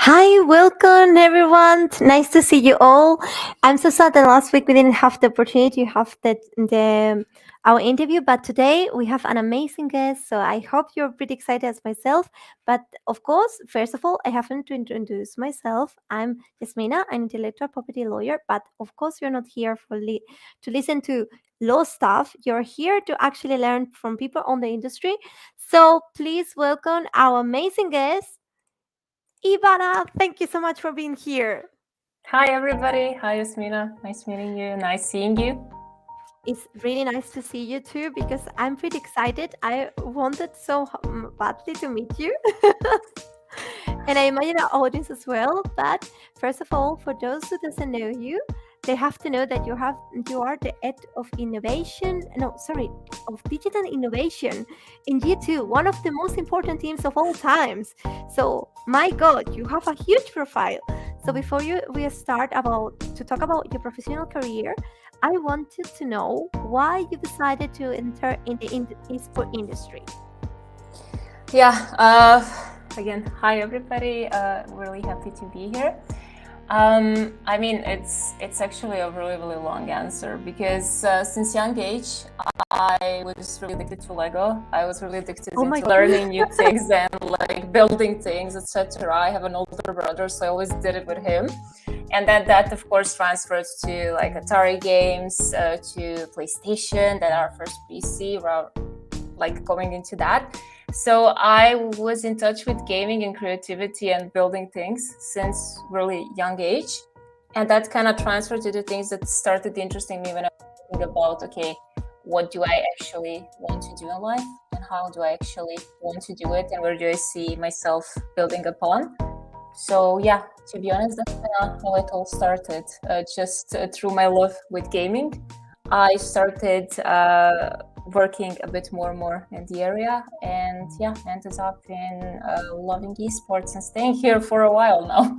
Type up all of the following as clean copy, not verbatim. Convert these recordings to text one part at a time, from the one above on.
Hi, welcome everyone. Nice to see you all. I'm so sad that last week we didn't have the opportunity to have the our interview, but today we have an amazing guest. So I hope you're pretty excited as myself. But of course, first of all, I haven't to introduce myself. I'm Yasmina, an intellectual property lawyer. But of course, you're not here to listen to law stuff. You're here to actually learn from people on the industry. So please welcome our amazing guest. Ivana, thank you so much for being here. Hi, everybody. Hi, Yasmina. Nice meeting you. Nice seeing you. It's really nice to see you too because I'm pretty excited. I wanted so badly to meet you. And I imagine our audience as well. But first of all, for those who doesn't know you, they have to know that you are the head of innovation. No, sorry, of digital innovation in G2, one of the most important teams of all times. So my God, you have a huge profile. So before we start about to talk about your professional career, I wanted to know why you decided to enter in the esport industry. Yeah. Again, hi, everybody. Really happy to be here. I mean, it's actually a really long answer because since young age, I was really addicted to Lego. I was really addicted Oh my into God. learning new things and like building things, etc. I have an older brother, so I always did it with him. And then that, of course, transferred to like Atari games, to PlayStation. Then our first PC, we're like going into that. So I was in touch with gaming and creativity and building things since really young age. And that kind of transferred to the things that started interesting me when I was thinking about, okay, what do I actually want to do in life? And how do I actually want to do it? And where do I see myself building upon? So yeah, to be honest, that's kind of how it all started. Just through my love with gaming, I started working a bit more and more in the area, and yeah, ended up in loving esports and staying here for a while now.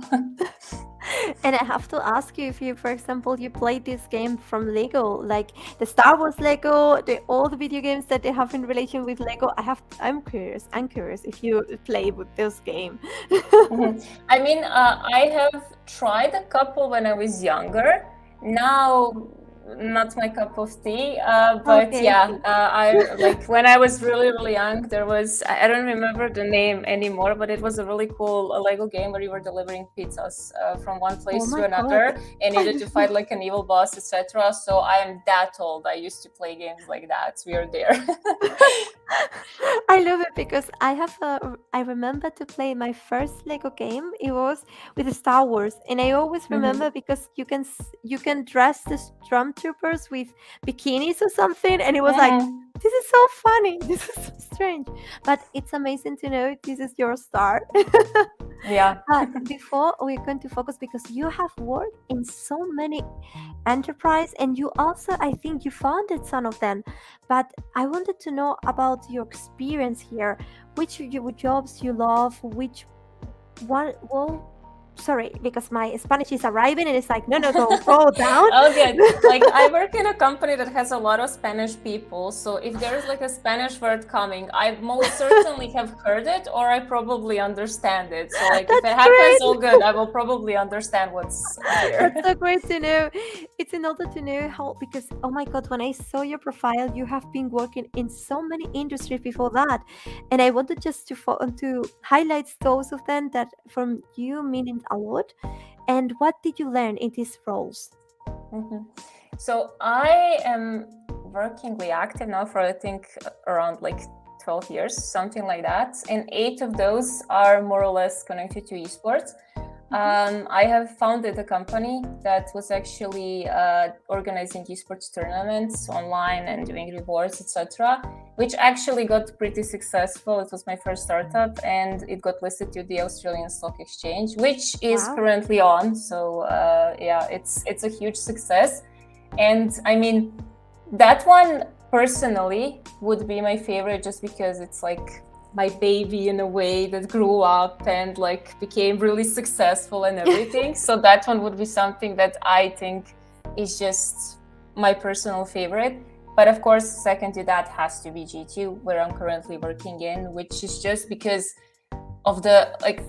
And I have to ask you if you, for example, you played this game from Lego, like the Star Wars Lego, all the video games that they have in relation with Lego. I'm curious. I'm curious if you play with this game. I mean, I have tried a couple when I was younger. Now, not my cup of tea. But Okay, yeah, okay. I like when I was really young. There was I don't remember the name anymore, but it was a really cool Lego game where you were delivering pizzas from one Oh place my to God. another and needed to fight like an evil boss, etc. So I am that old. I used to play games like that. We are there. I love it because I remember to play my first Lego game. It was with Star Wars, and I always remember because you can dress the stormtroopers with bikinis or something, and it was like, this is so funny. This is so strange, but it's amazing to know this is your start. Yeah. But before we're going to focus, because you have worked in so many enterprise, and you also, I think, you founded some of them. But I wanted to know about your experience here. Which jobs you love? Which one? Well, sorry, because my Spanish is arriving, and it's like, no, go down. Oh, good. Like I work in a company that has a lot of Spanish people, so if there's like a Spanish word coming, I most certainly have heard it, or I probably understand it. So like if it That's happens, great. all good. I will probably understand what's here. That's so great to know. It's in order to know how, because oh my God, when I saw your profile, you have been working in so many industries before that, and I wanted just to highlight those of them that from you meaning a lot. And what did you learn in these roles? So I am working Reactive now for I think around like 12 years, something like that. And 8 of those are more or less connected to esports. I have founded a company that was actually organizing esports tournaments online and doing rewards, etc., which actually got pretty successful. It was my first startup, and it got listed to the Australian Stock Exchange, which is Wow. currently on. So yeah, it's a huge success. And I mean, that one personally would be my favorite just because it's like my baby in a way that grew up and like became really successful and everything. So that one would be something that I think is just my personal favorite. But of course, second to that has to be G2, where I'm currently working in, which is just because of the like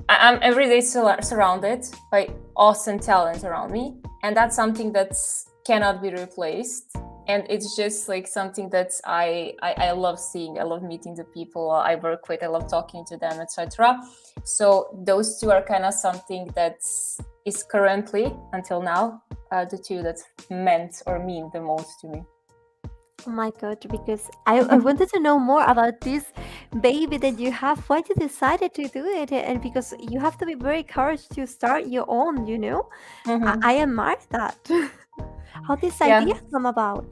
I'm every day surrounded by awesome talent around me, and that's something that cannot be replaced. And it's just like something that I love seeing. I love meeting the people I work with. I love talking to them, etc. So those two are kind of something that is currently, until now, the two that meant or mean the most to me. Oh my God, because I wanted to know more about this baby that you have. Why you decided to do it? And because you have to be very courage to start your own, you know? I admire that. How this Yeah. idea come about?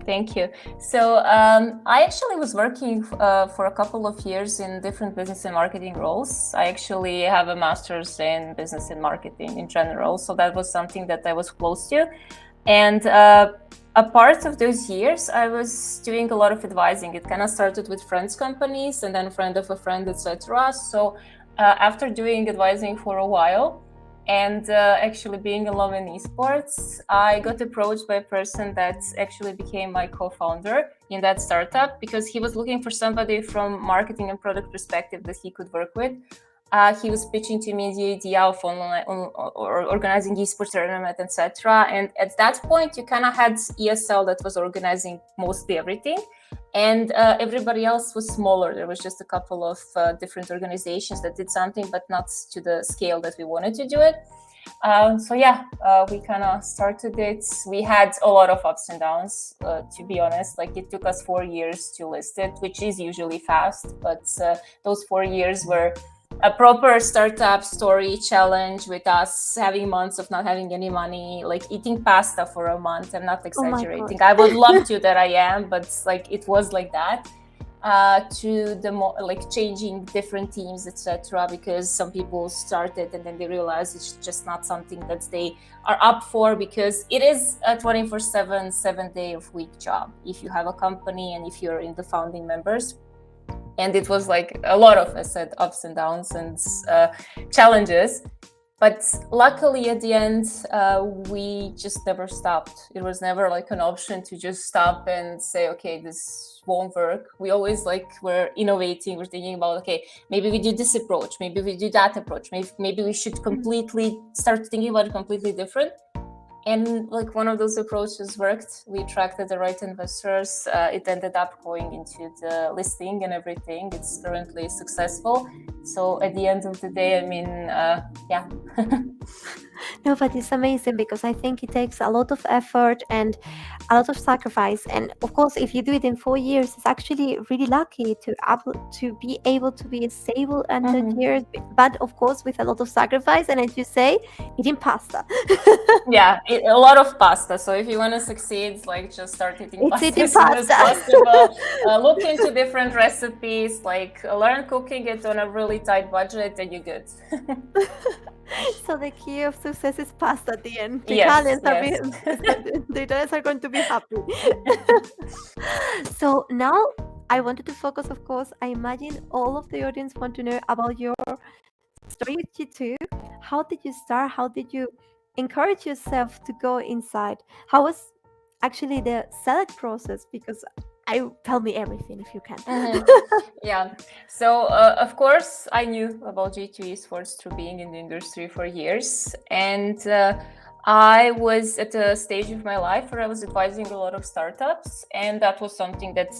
Thank you. So I actually was working for a couple of years in different business and marketing roles. I actually have a master's in business and marketing in general. So that was something that I was close to. And a part of those years, I was doing a lot of advising. It kind of started with friends' companies and then friend of a friend, etc. So after doing advising for a while, and actually being in love in esports, I got approached by a person that actually became my co-founder in that startup, because he was looking for somebody from marketing and product perspective that he could work with. He was pitching to me the idea of online or organizing esports tournament, etc. And at that point, you kind of had ESL that was organizing mostly everything, and everybody else was smaller. There was just a couple of different organizations that did something, but not to the scale that we wanted to do it. So yeah, we kind of started it. We had a lot of ups and downs, to be honest. Like, it took us 4 years to list it, which is usually fast, but those 4 years were a proper startup story challenge, with us having months of not having any money, like eating pasta for a month. I'm not exaggerating. God. I would love to that I am, but like it was like that. To the like changing different teams, etc. Because some people started and then they realized it's just not something that they are up for, because it is a 24/7, 7-day-a-week job if you have a company and if you're in the founding members. And it was like a lot of, I said, ups and downs and challenges. But luckily at the end, we just never stopped. It was never like an option to just stop and say, okay, this won't work. We always were innovating. We're thinking about, okay, maybe we do this approach, maybe we do that approach, maybe we should completely start thinking about it completely different. And like one of those approaches worked. We attracted the right investors. It ended up going into the listing and everything. It's currently successful. So at the end of the day, I mean, yeah. No, but it's amazing, because I think it takes a lot of effort and a lot of sacrifice. And of course, if you do it in 4 years, it's actually really lucky to be able to be stable and 10 years. But of course, with a lot of sacrifice, and as you say, eating pasta. Yeah, a lot of pasta. So if you want to succeed, like, just start eating pasta as soon as possible. Look into different recipes, like learn cooking it on a really tight budget, and you're good. So the key of success is pasta at the end. The Yes, Italians the Italians are going to be happy. So now I wanted to focus, of course. I imagine all of the audience want to know about your story with G2. How did you start? How did you encourage yourself to go inside? How was actually the select process? Because tell me everything if you can. Yeah. So of course I knew about G2 Esports through being in the industry for years, and I was at a stage of my life where I was advising a lot of startups, and that was something that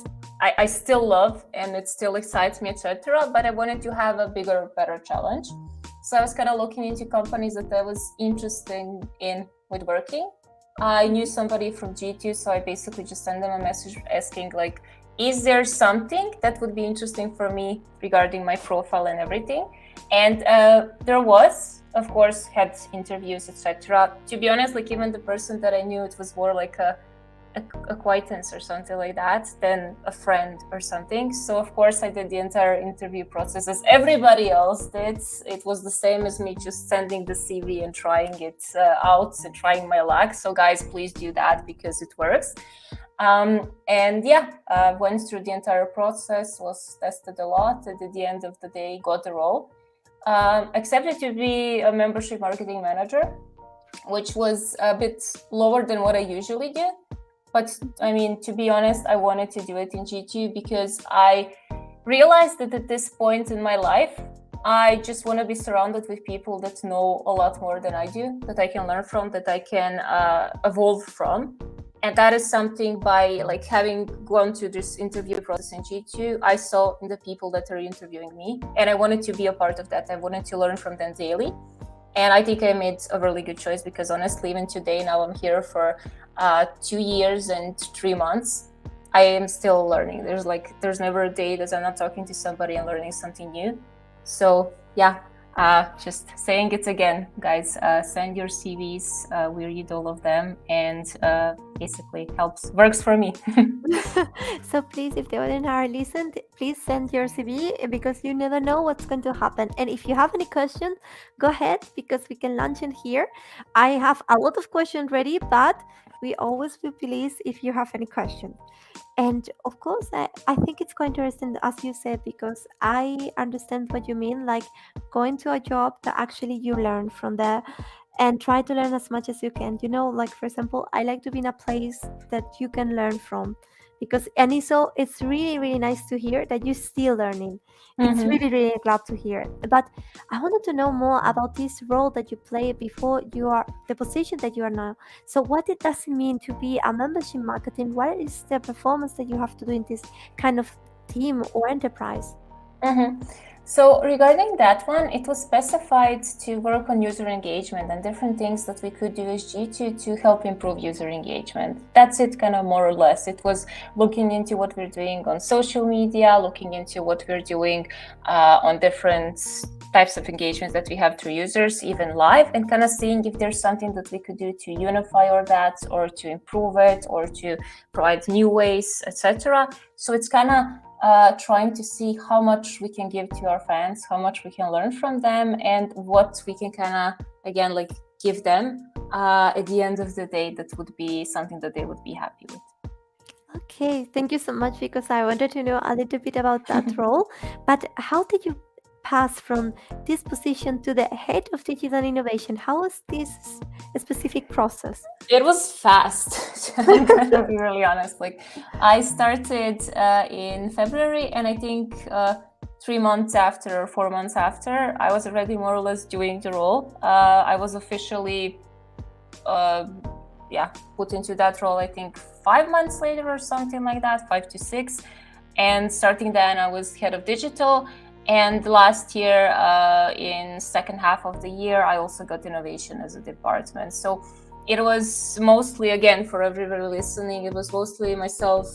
I still love and it still excites me, etc. But I wanted to have a bigger, better challenge. So I was kind of looking into companies that I was interested in with working. I knew somebody from G2, so I basically just sent them a message asking, like, is there something that would be interesting for me regarding my profile and everything? And there was, of course, had interviews, etc. To be honest, like, even the person that I knew, it was more like a acquaintance or something like that than a friend or something. So of course I did the entire interview process as everybody else did. It was the same as me, just sending the CV and trying it out and trying my luck. So guys, please do that because it works. And yeah, went through the entire process, was tested a lot, and at the end of the day got the role. Accepted to be a membership marketing manager, which was a bit lower than what I usually do. But I mean, to be honest, I wanted to do it in G2 because I realized that at this point in my life, I just want to be surrounded with people that know a lot more than I do, that I can learn from, that I can evolve from. And that is something by like having gone through this interview process in G2, I saw in the people that are interviewing me, and I wanted to be a part of that. I wanted to learn from them daily. And I think I made a really good choice, because honestly, even today, now I'm here for 2 years and 3 months. I am still learning. There's never a day that I'm not talking to somebody and learning something new. So yeah, just saying it again, guys, send your CVs. We read all of them, and basically works for me. So please, if the audience are listened, please send your CV, because you never know what's going to happen. And if you have any questions, go ahead, because we can launch in here. I have a lot of questions ready, but we always will please if you have any questions. And of course, I think it's quite interesting, as you said, because I understand what you mean, like going to a job that actually you learn from there and try to learn as much as you can. Like for example, I like to be in a place that you can learn from, because and it's really, really nice to hear that you're still learning. It's Mhm. really, really glad to hear. But I wanted to know more about this role that you play before you are the position that you are now. So what it does it mean to be a membership marketing? What is the performance that you have to do in this kind of team or enterprise? Mm-hmm. So regarding that one, it was specified to work on user engagement and different things that we could do as G2 to help improve user engagement. That's it, kind of more or less. It was looking into what we're doing on social media, looking into what we're doing on different types of engagements that we have through users, even live, and kind of seeing if there's something that we could do to unify all that, or to improve it, or to provide new ways, etc. So it's kind of trying to see how much we can give to our fans, how much we can learn from them, and what we can kind of, again, like give them at the end of the day that would be something that they would be happy with. Okay, thank you so much, because I wanted to know a little bit about that role. But how did you pass from this position to the head of digital innovation? How was this specific process? It was fast. I'm gonna be really honest. Like, I started in February, and I think 3 months after or 4 months after, I was already more or less doing the role. I was officially put into that role, I think 5 months later or something like that, 5 to 6. And starting then, I was head of digital. And last year, in second half of the year, I also got innovation as a department. So it was mostly, again, for everybody listening, it was mostly myself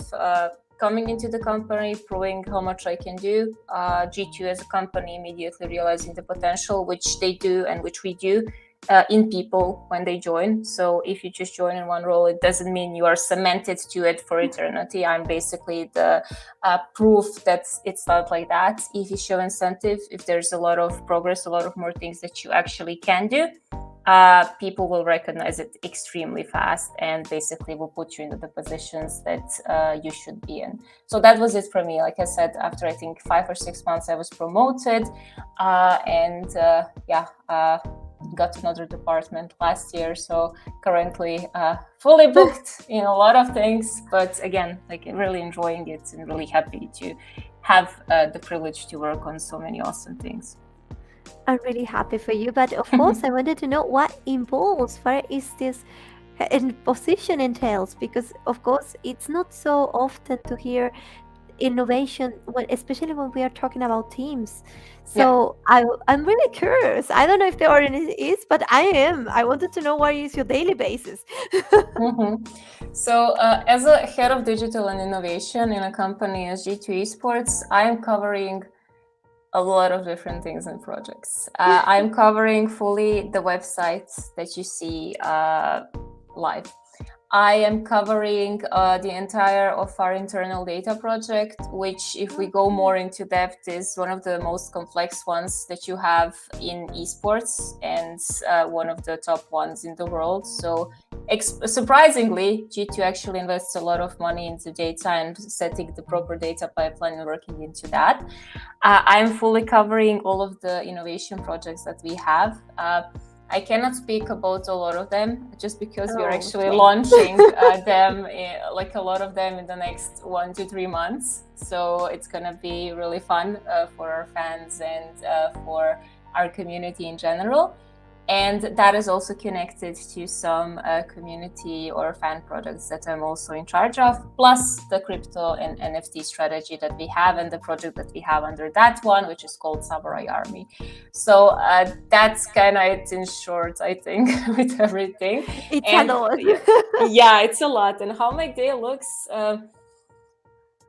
coming into the company, proving how much I can do. G2 as a company immediately realizing the potential, which they do and which we do. In people when they join. So if you just join in one role, it doesn't mean you are cemented to it for eternity. I'm basically the proof that it's not like that. If you show incentive, if there's a lot of progress, a lot of more things that you actually can do, people will recognize it extremely fast and basically will put you into the positions that you should be in. So that was it for me. Like I said, after I think 5 or 6 months, I was promoted, got another department last year. So currently fully booked in a lot of things, but again, like really enjoying it and really happy to have the privilege to work on so many awesome things. I'm really happy for you, but of course, I wanted to know what involves, what is this position entails, because of course, it's not so often to hear innovation, especially when we are talking about teams. So I'm really curious. I don't know if the audience is, but I am. I wanted to know what is your daily basis. So as a head of digital and innovation in a company as G2 Esports, I am covering a lot of different things and projects. I'm covering fully the websites that you see live. I am covering the entire of our internal data project, which, if we go more into depth, is one of the most complex ones that you have in esports, and one of the top ones in the world. So surprisingly, G2 actually invests a lot of money into data and setting the proper data pipeline and working into that. I'm fully covering all of the innovation projects that we have. I cannot speak about a lot of them just because we're Oh, actually shame. launching them, like a lot of them in the next 1 to 3 months. So it's going to be really fun for our fans and for our community in general. And that is also connected to some community or fan products that I'm also in charge of, plus the crypto and NFT strategy that we have and the project that we have under that one, which is called Samurai Army. So that's kind of it in short, I think, with everything. It's And a lot. yeah, it's a lot. And how my day looks,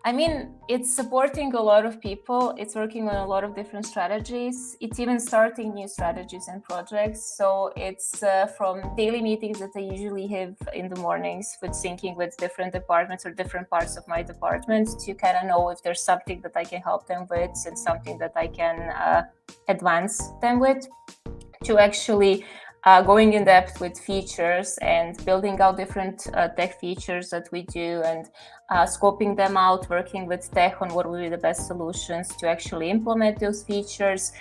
I mean, it's supporting a lot of people. It's working on a lot of different strategies. It's even starting new strategies and projects. So it's from daily meetings that I usually have in the mornings with syncing with different departments or different parts of my department to kind of know if there's something that I can help them with and something that I can advance them with, to actually going in depth with features and building out different tech features that we do and scoping them out, working with tech on what will be the best solutions to actually implement those features,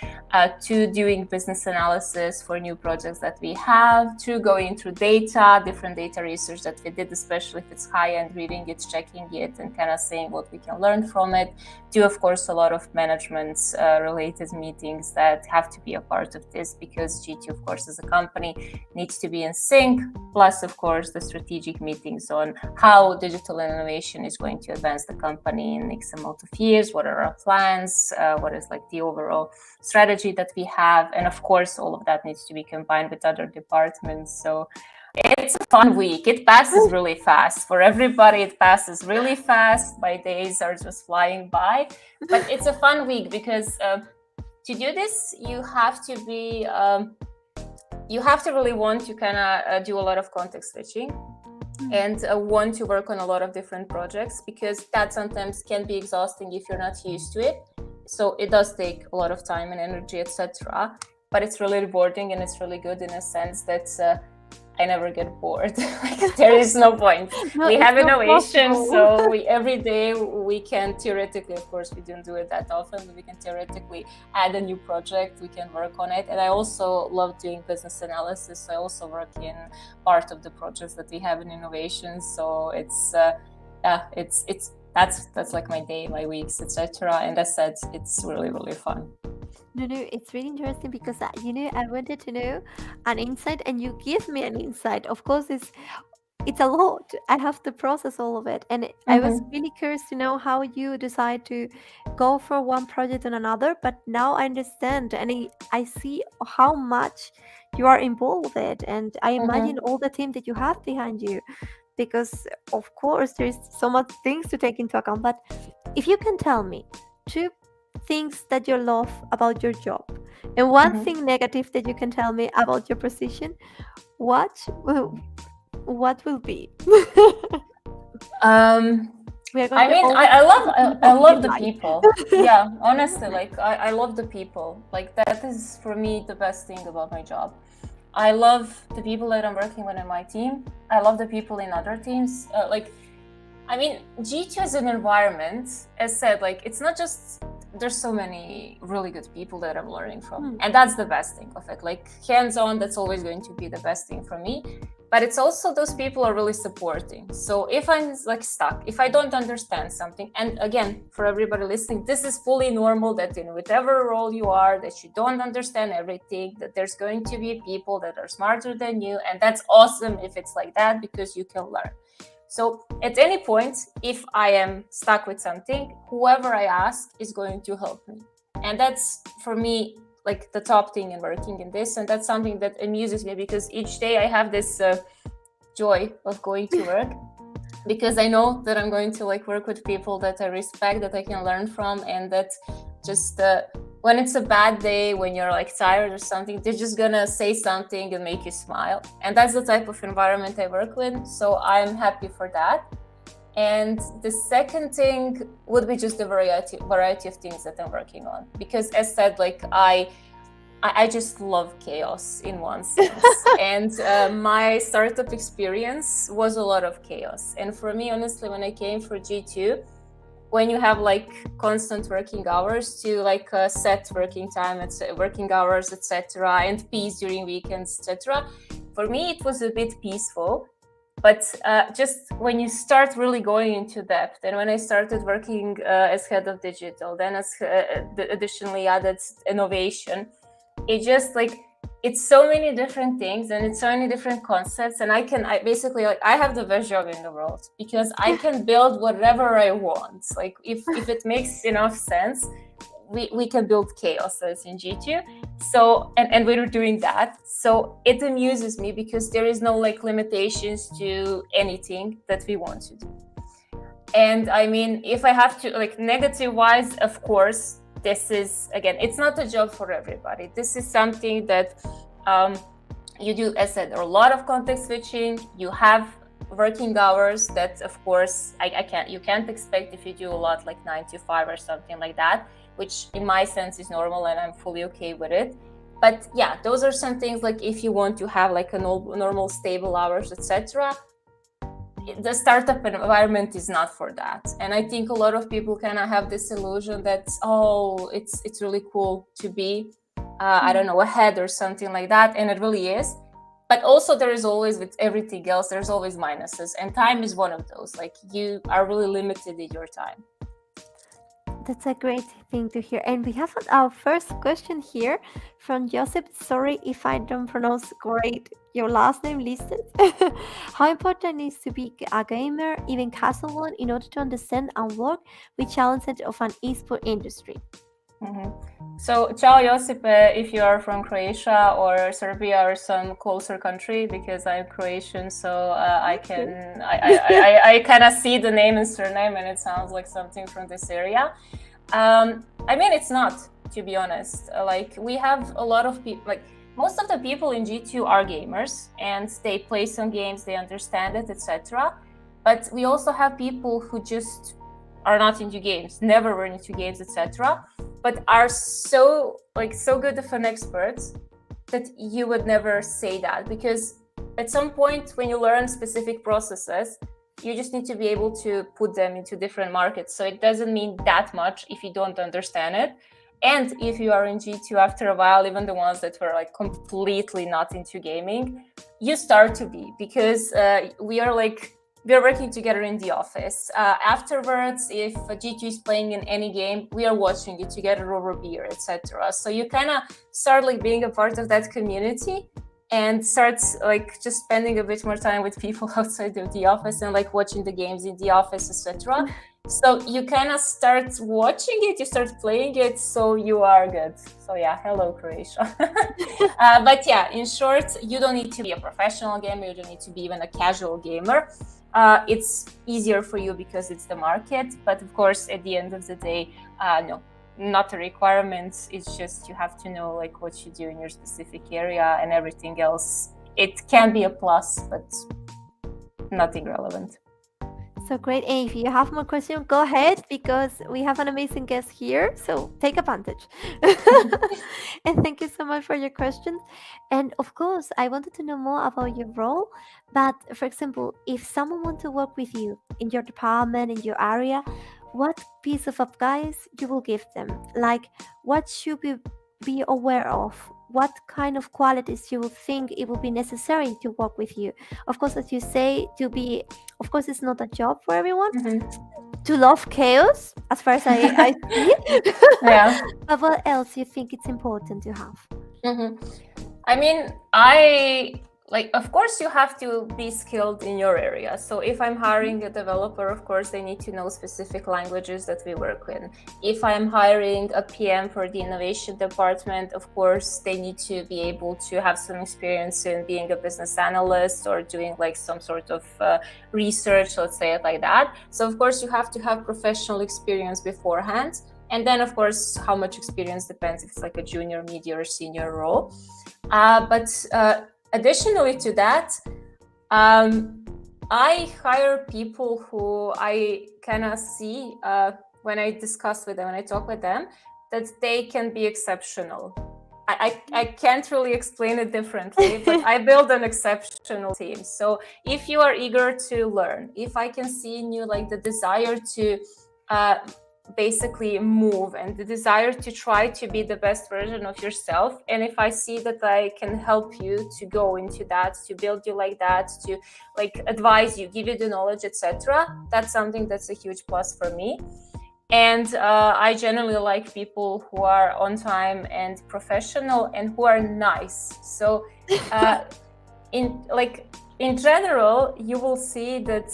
to doing business analysis for new projects that we have, to going through data, different data research that we did, especially if it's high-end, reading it, checking it, and kind of saying what we can learn from it, to, of course, a lot of management related meetings that have to be a part of this because G2, of course, as a company needs to be in sync, plus, of course, the strategic meetings on how digital innovation is going to advance the company in X amount of years, what are our plans, what is like the overall strategy that we have, and of course all of that needs to be combined with other departments. So it's a fun week. It passes really fast. For everybody, it passes really fast. My days are just flying by, but it's a fun week because to do this, you have to be you have to really want to kind of do a lot of context switching and want to work on a lot of different projects, because that sometimes can be exhausting if you're not used to it. So it does take a lot of time and energy, etc. But it's really rewarding and it's really good in a sense that I never get bored. Like, there is no point. No, We it's have not innovation, possible. so every day we can theoretically, of course, we don't do it that often, but we can theoretically add a new project. We can work on it. And I also love doing business analysis. So I also work in part of the projects that we have in innovation. So it's that's like my day, my weeks, etc. And as I said, it's really, really fun. No, it's really interesting because I wanted to know an insight, and you give me an insight. Of course, it's a lot. I have to process all of it, and I was Mm-hmm. really curious to know how you decide to go for one project and another. But now I understand, and I see how much you are involved with, and I imagine Mm-hmm. all the team that you have behind you. Because of course, there's so much things to take into account. But if you can tell me two things that you love about your job and one Mm-hmm. thing negative that you can tell me about your position, what will what will be? Um, We are going I to mean, always I people love the delight. people. Yeah, honestly, like I love the people. Like, that is for me the best thing about my job. I love the people that I'm working with in my team. I love the people in other teams. I mean, G2 is an environment, as said, like, it's not just, there's so many really good people that I'm learning from. Hmm. And that's the best thing of it. Like, hands-on, that's always going to be the best thing for me. But it's also those people are really supporting. So if I'm like stuck, if I don't understand something, and again, for everybody listening, this is fully normal that in whatever role you are, that you don't understand everything, that there's going to be people that are smarter than you. And that's awesome if it's like that, because you can learn. So at any point, if I am stuck with something, whoever I ask is going to help me. And that's, for me, like the top thing in working in this. And that's something that amuses me, because each day I have this joy of going to work, because I know that I'm going to like work with people that I respect, that I can learn from, and that just when it's a bad day, when you're like tired or something, they're just gonna say something and make you smile. And that's the type of environment I work with. So I'm happy for that. And the second thing would be just the variety of things that I'm working on. Because as said, like I just love chaos in one sense. And my startup experience was a lot of chaos. And for me, honestly, when I came for G2, when you have like constant working hours to like set working time, working hours, etc., and peace during weekends, etc. For me, it was a bit peaceful. But just when you start really going into depth, and when I started working as head of digital, then as additionally added innovation, it just like, it's so many different things and it's so many different concepts, and I basically, like, I have the best job in the world because I can build whatever I want. Like if it makes enough sense, we can build chaos as in G2. So and we were doing that. So it amuses me because there is no like limitations to anything that we want to do. And I mean, if I have to, like, negative wise, of course, this is, again, it's not a job for everybody. This is something that you do, as I said, there are a lot of context switching. You have working hours that, of course, you can't expect if you do a lot, like 9 to 5 or something like that, which in my sense is normal and I'm fully okay with it. But yeah, those are some things, like if you want to have like a normal stable hours, etc., the startup environment is not for that. And I think a lot of people kind of have this illusion that, oh, it's really cool to be I don't know, ahead or something like that, and it really is. But also there is always, with everything else, there's always minuses, and time is one of those. Like, you are really limited in your time. That's a great thing to hear. And we have our first question here from Joseph. Sorry if I don't pronounce great your last name, listed. How important is to be a gamer, even casual one, in order to understand and work with challenges of an esport industry? So, ciao Josip, if you are from Croatia or Serbia or some closer country, because I'm Croatian, so I kind of see the name and surname, and it sounds like something from this area. I mean, it's not, to be honest. Like, we have a lot of people, like most of the people in G2 are gamers, and they play some games, they understand it, etc. But we also have people who just are not into games, never were into games, etc., but are so good of an expert that you would never say that, because at some point when you learn specific processes, you just need to be able to put them into different markets. So it doesn't mean that much if you don't understand it. And if you are in G2 after a while, even the ones that were like completely not into gaming, you start to be, because we're working together in the office. Afterwards, if G2 is playing in any game, we are watching it together over beer, etc. So you kind of start like being a part of that community, and start like just spending a bit more time with people outside of the office and like watching the games in the office, etc. So you kind of start watching it, you start playing it, so you are good. So yeah, hello Croatia. But yeah, in short, you don't need to be a professional gamer, you don't need to be even a casual gamer. It's easier for you because it's the market, but of course at the end of the day, no, not a requirement. It's just you have to know like what you do in your specific area, and everything else, it can be a plus, but nothing relevant. So great. And if you have more questions, go ahead, because we have an amazing guest here. So take advantage. And thank you so much for your questions. And of course, I wanted to know more about your role. But for example, if someone wants to work with you in your department, in your area, what piece of advice you will give them? Like, what should we be aware of? What kind of qualities you will think it will be necessary to work with you? Of course, as you say, of course, it's not a job for everyone. To love chaos, as far as I see. Yeah. But what else you think it's important to have? I mean, of course, you have to be skilled in your area. So if I'm hiring a developer, of course, they need to know specific languages that we work with. If I'm hiring a PM for the innovation department, of course, they need to be able to have some experience in being a business analyst or doing like some sort of research, let's say it like that. So of course, you have to have professional experience beforehand. And then, of course, how much experience depends if it's like a junior, mid-year, or senior role. Additionally to that, I hire people who I kind of see when I discuss with them, when I talk with them, that they can be exceptional. I can't really explain it differently, but I build an exceptional team. So if you are eager to learn, if I can see in you like the desire to basically move, and the desire to try to be the best version of yourself. And if I see that I can help you to go into that, to build you like that, to like advise you, give you the knowledge, etc., that's something that's a huge plus for me. And I generally like people who are on time and professional and who are nice. So in general, you will see that,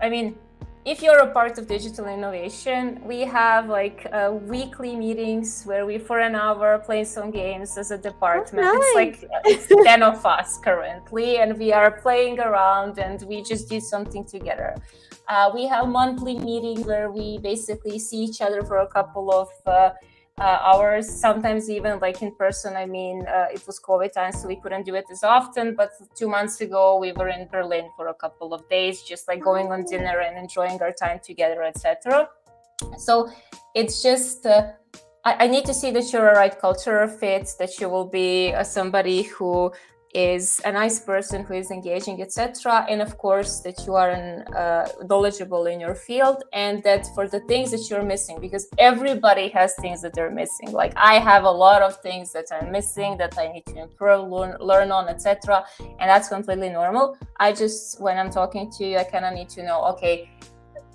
I mean, if you're a part of digital innovation, we have like weekly meetings where we for an hour play some games as a department. Nice. It's like it's 10 of us currently, and we are playing around and we just do something together. We have monthly meetings where we basically see each other for a couple of hours, sometimes even like in person. I mean, it was COVID time, so we couldn't do it as often, but 2 months ago we were in Berlin for a couple of days, just like going on dinner and enjoying our time together, etc. So it's just I need to see that you're a right cultural fit, that you will be somebody who is a nice person, who is engaging, etc., and of course that you are knowledgeable in your field, and that for the things that you're missing, because everybody has things that they're missing. Like I have a lot of things that I'm missing that I need to improve, learn on, etc., and that's completely normal. I just, when I'm talking to you, I kind of need to know, okay,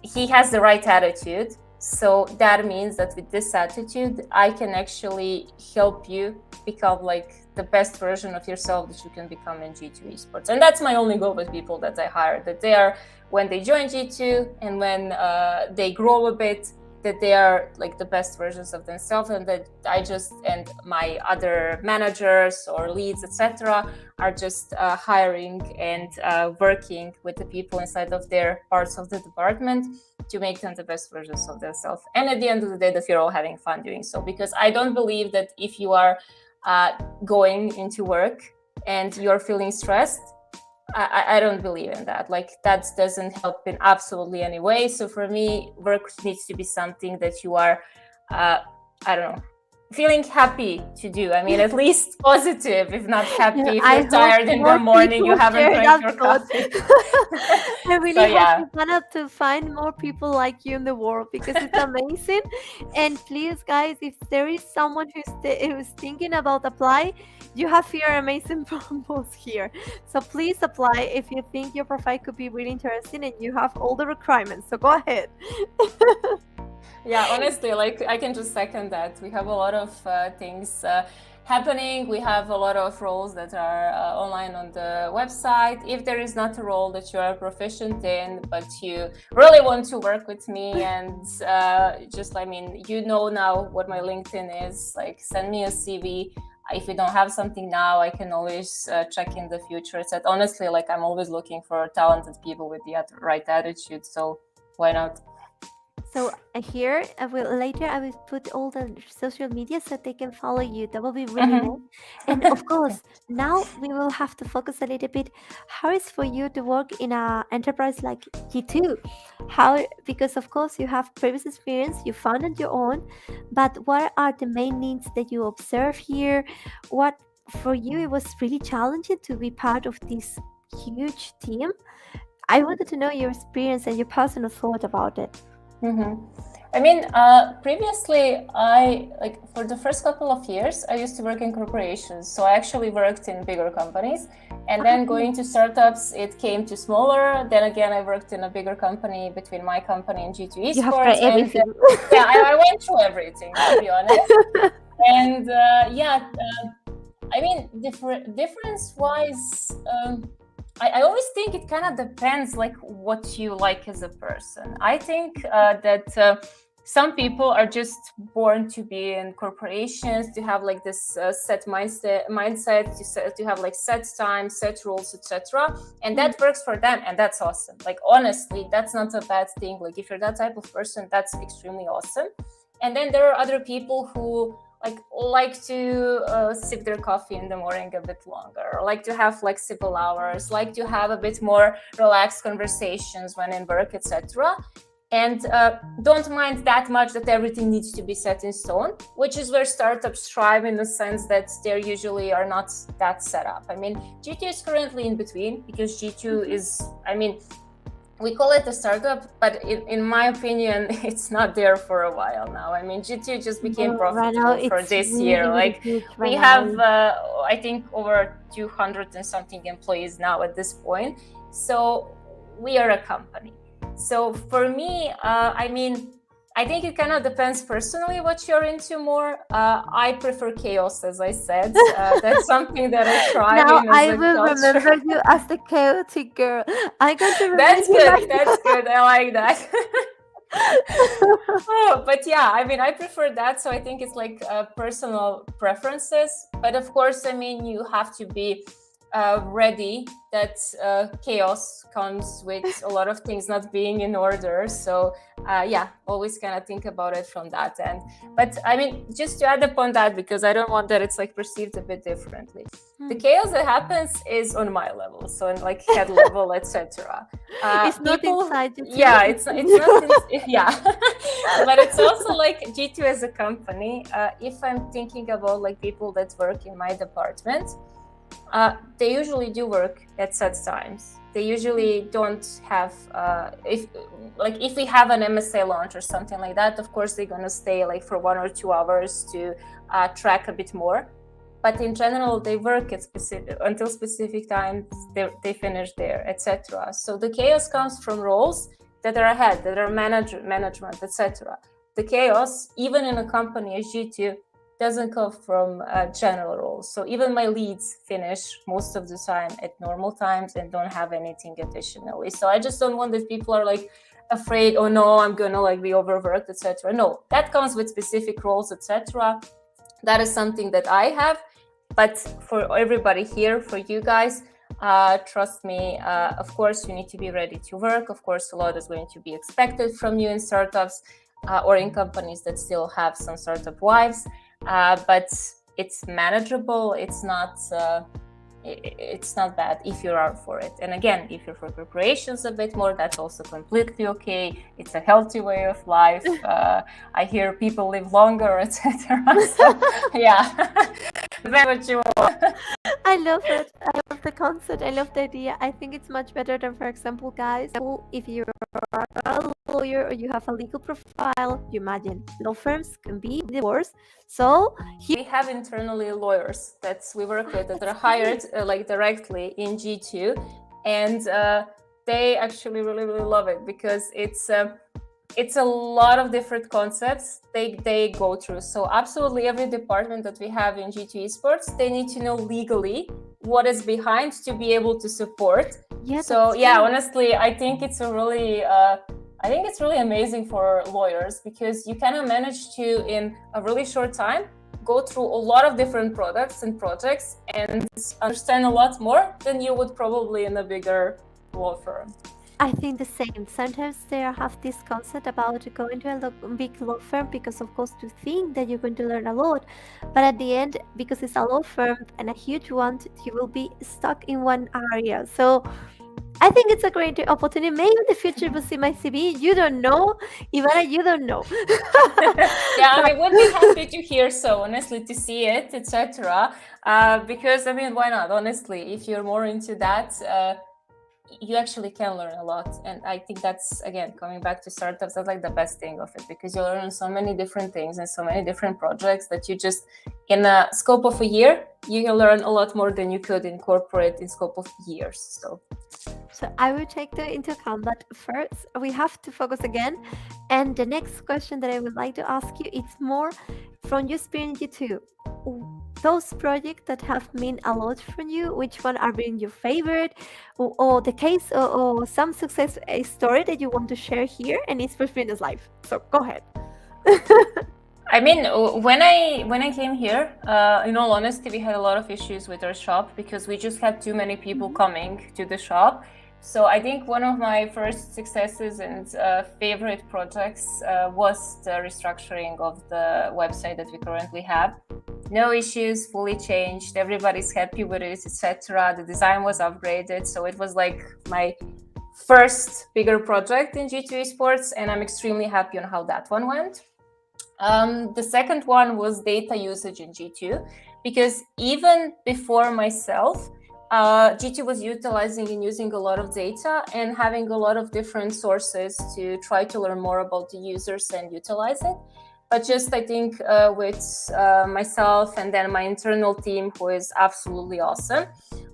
he has the right attitude, so that means that with this attitude I can actually help you become like the best version of yourself that you can become in G2 Esports. And that's my only goal with people that I hire, that they are, when they join G2 and when they grow a bit, that they are like the best versions of themselves, and that I just, and my other managers or leads, etc., are just hiring and working with the people inside of their parts of the department to make them the best versions of themselves. And at the end of the day, that you're all having fun doing so, because I don't believe that if you are going into work and you're feeling stressed, I don't believe in that. Like that doesn't help in absolutely any way. So for me, work needs to be something that you are, I don't know, feeling happy to do. I mean, at least positive, if not happy. Yeah, if I you're tired in hope the more morning, you people haven't share drank that your thought. coffee. I really So, hope yeah. you plan up to find more people like you in the world, because it's amazing. And please, guys, if there is someone who's thinking about apply, you have your amazing promos here. So please apply if you think your profile could be really interesting and you have all the requirements. So go ahead. Yeah, honestly, like I can just second that. We have a lot of things happening. We have a lot of roles that are online on the website. If there is not a role that you are proficient in, but you really want to work with me, and just, I mean, you know now what my LinkedIn is, like send me a CV. If you don't have something now, I can always check in the future. It's that honestly, like I'm always looking for talented people with the right attitude. So why not? So here, later I will put all the social media so they can follow you. That will be really nice. And of course, now we will have to focus a little bit. How is for you to work in a enterprise like G2? How, because of course you have previous experience, you founded your own, but what are the main needs that you observe here? What for you it was really challenging to be part of this huge team? I wanted to know your experience and your personal thought about it. I mean, previously, for the first couple of years, I used to work in corporations. So I actually worked in bigger companies, and then going to startups, it came to smaller. Then again, I worked in a bigger company between my company and G2 Esports. You have tried everything. Yeah, I went through everything, to be honest. And I mean, difference-wise, I always think it kind of depends like what you like as a person. I think that some people are just born to be in corporations, to have like this set mindset, to have like set time, set rules, etc. And that works for them, and that's awesome. Like honestly, that's not a bad thing. Like if you're that type of person, that's extremely awesome. And then there are other people who like to sip their coffee in the morning a bit longer, like to have flexible hours, like to have a bit more relaxed conversations when in work, etc. And don't mind that much that everything needs to be set in stone, which is where startups thrive in the sense that they usually are not that set up. I mean, G2 is currently in between, because G2 is, I mean, we call it a startup, but in my opinion, it's not there for a while now. I mean, G2 just became Right now, profitable for it's this year. really Like huge we right have, now. I think, over 200 and something employees now at this point. So we are a company. So for me, I mean, I think it kind of depends personally what you're into more. I prefer chaos, as I said. That's something that I thrive Now in as I a will culture. remember you as the chaotic girl. I'm going to remember That's you good. like That's good. I like that. Oh, but yeah, I mean, I prefer that. So I think it's like personal preferences. But of course, I mean, you have to be ready that chaos comes with a lot of things not being in order. So yeah, always kind of think about it from that end. But I mean, just to add upon that, because I don't want that it's like perceived a bit differently. The chaos that happens is on my level, so in like head level, etc. It's not inside you too. Yeah, it's not. Yeah, but it's also like G2 as a company. If I'm thinking about like people that work in my department, they usually do work at set times. They usually don't have if we have an MSA launch or something like that, of course they're gonna stay like for 1 or 2 hours to track a bit more. But in general, they work at until specific times. They finish there, etc. So the chaos comes from roles that are ahead, that are management, etc. The chaos, even in a company as G2, doesn't come from general roles. So even my leads finish most of the time at normal times and don't have anything additionally. So I just don't want that people are like afraid, oh no, I'm gonna like be overworked, etc. No, that comes with specific roles, etc. That is something that I have. But for everybody here, for you guys, trust me, of course, you need to be ready to work. Of course, a lot is going to be expected from you in startups or in companies that still have some startup vibes. But it's manageable. It's not bad if you're out for it. And again, if you're for preparations a bit more, that's also completely okay. It's a healthy way of life. I hear people live longer, etc. So yeah, that's what you want. I love it. I love the concept. I love the idea. I think it's much better than, for example, guys, if you're a lawyer or you have a legal profile, you imagine law firms can be the worst. So we have internally lawyers that we work with that are hired like directly in G2, and they actually really love it because it's a lot of different concepts they go through. So absolutely every department that we have in G2 Esports, they need to know legally what is behind to be able to support. yeah, So yeah, honestly, I think it's really amazing for lawyers because you kind of manage to, in a really short time, go through a lot of different products and projects and understand a lot more than you would probably in a bigger law firm. I think the same. Sometimes they have this concept about going to a big law firm because, of course, you think that you're going to learn a lot. But at the end, because it's a law firm and a huge one, you will be stuck in one area. So I think it's a great opportunity. Maybe in the future we'll see my CV. You don't know. Ivana, you don't know. Yeah, I mean, would be happy to hear so, honestly, to see it, etc. Because, I mean, why not? Honestly, if you're more into that, you actually can learn a lot. And I think that's, again, coming back to startups, that's like the best thing of it, because you learn so many different things and so many different projects that you just, in a scope of a year, you can learn a lot more than you could incorporate in scope of years. So I will take that into account. But first, we have to focus again. And the next question that I would like to ask you, it's more from your experience too. Those projects that have meant a lot for you, which one are being your favorite, or the case or some success story that you want to share here, and it's for Fitness Life. So go ahead. I mean, when I came here, in all honesty, we had a lot of issues with our shop because we just had too many people coming to the shop. So I think one of my first successes and favorite projects was the restructuring of the website that we currently have. No issues, fully changed, everybody's happy with it, etc. The design was upgraded, so it was like my first bigger project in G2 Esports, and I'm extremely happy on how that one went. The second one was data usage in G2, because even before myself, G2 was utilizing and using a lot of data and having a lot of different sources to try to learn more about the users and utilize it. But just, I think, with myself and then my internal team, who is absolutely awesome,